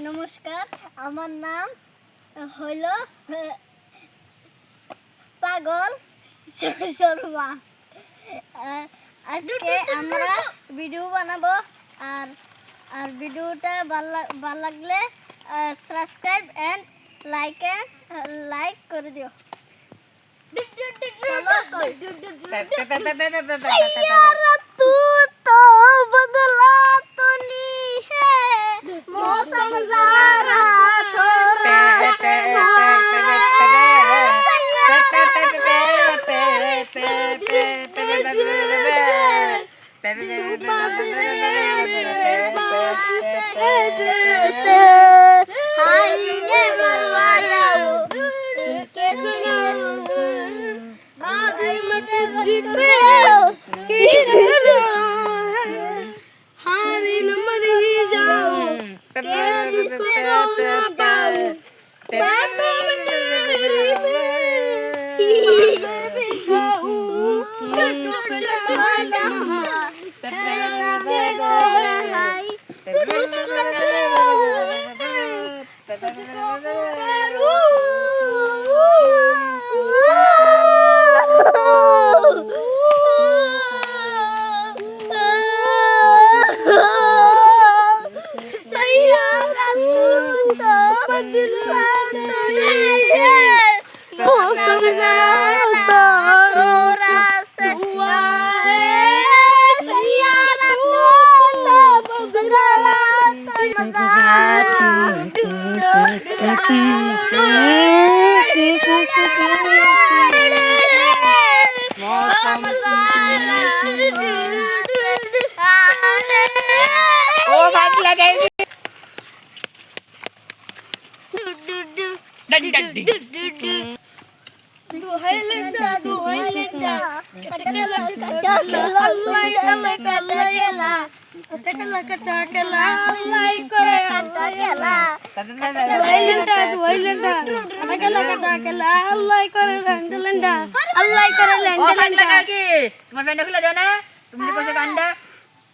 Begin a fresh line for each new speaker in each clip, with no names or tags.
নমস্কার, আমার নাম হইল পাগল শর্মা। আজকে আমরা ভিডিও বানাবো, আর ভিডিওটা ভালো লাগলে সাবস্ক্রাইব এন্ড লাইক করে দিও।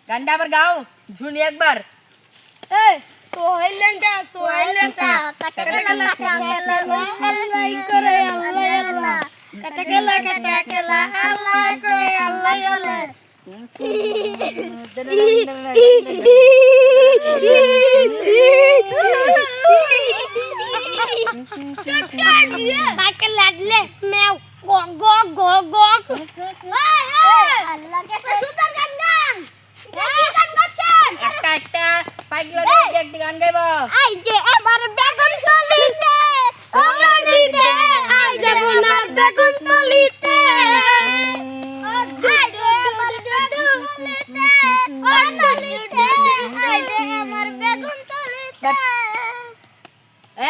গানটা আবার গাও শুনি একবার।
লাগলে মেও গো গো গো
একটা পাগলা একটা গান গাইবো।
আই যে এবার বেগুন তলিতে অনলিতে আই যাব না বেগুন তলিতে আই যে এবার বেগুন তলিতে অনলিতে আই যে আমার বেগুন তলিতে।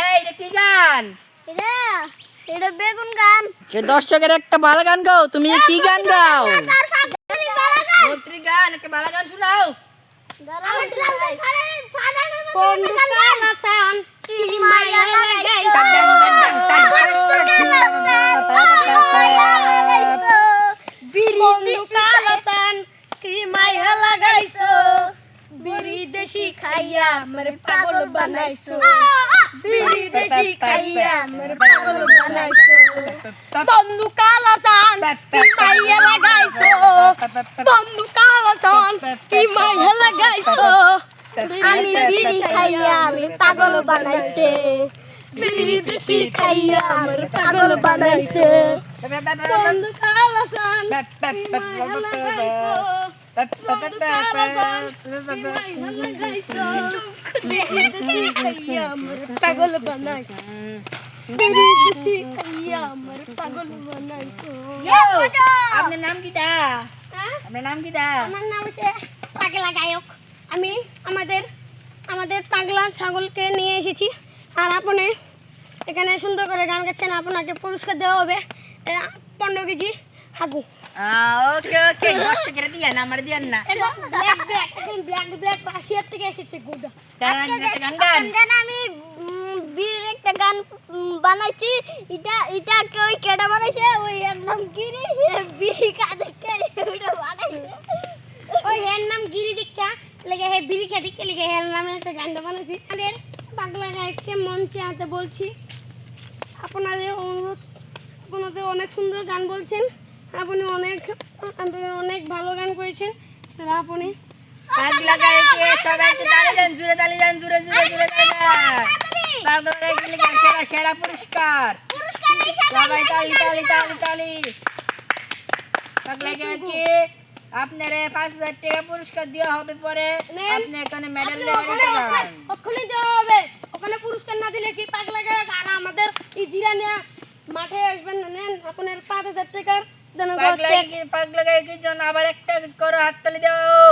এই এটা কি গান?
এটা বেগুন গান।
যে দর্শকের একটা ভালো গান গাও। তুমি কি গান গাও? মন্ত্রী গান, একটা ভালো গান শোনাও।
বিদেশি খাইয়া মেরে পাগল বানাইছো, বিদেশি খাইয়া মেরে পাগল বানাইছো, বন্ধু কালা জান কি মাইয়া লাগাইছো, বন্ধু কালা জান কি মাইয়া লাগাইছো, আমি বিড়ি খাইয়া আমি পাগল বানাইছে, বিদেশি খাইয়া আমার পাগল বানাইছে, বন্ধু কালা জান কি মাইয়া লাগাইছো, পাগল বানাইছো, বিদেশি খাইয়া আমার পাগল বানাইছো।
আপনার নাম কি তা? আপনার নাম কি তা?
আমার নাম হচ্ছে পাগলা গায়ক। আমি আমাদের পাগলা ছাগলকে নিয়ে এসেছি, আর আপনি এখানে সুন্দর করে গান গাচ্ছেন, আপনাকে পুরস্কার দেওয়া হবে 15 কেজি হাগু।
ওকে ওকে, দর্শকের দিয়েন, আমার দিয়েন না।
ব্ল্যাক রাশিয়া থেকে এসেছে গুড়া। আমি বীরের একটা গান বানাইছি, এটা ওই কেডা বানাইছে, ওই এর নাম গিরি, বিড়ি কাদেরকে ওইটা বানাইছে, ওই এর নাম গিরি দীক্ষা লেগে হে বিড়ি খাদিকে লেগে এর নামে একটা গান বানাইছি। আমাদের পাগলা গায়ককে মঞ্চে আনতে বলছি। আপনাদের অনুরোধ, আপনাদের অনেক সুন্দর গান বলছেন, আপনি অনেক ভালো গান করেছেন, তাহলে আপনি
পাগলা গায়কে সবাইকে তালি দেন, জোরে তালি দেন, জোরে জোরে জোরে তালি দেন। পাগলা গায়কে লিখে সেরা সেরা পুরস্কার। সবাই তালি তালি তালি তালি। পাগলা গায়কে আপনারে 5,000 টাকা পুরস্কার দেওয়া হবে, পরে আপনি এখানে মেডেল নিতে যাবেন।
ওখানে দেওয়া হবে, ওখানে পুরস্কার না দিলে কি পাগলা গায়ক আর আমাদের এই জিরানিয়া মাঠে আসবেন না? নেন আপনার 5,000 টাকার দেন।
পাগলা গায়কের জন্য আবার একটা করো হাততালি দাও।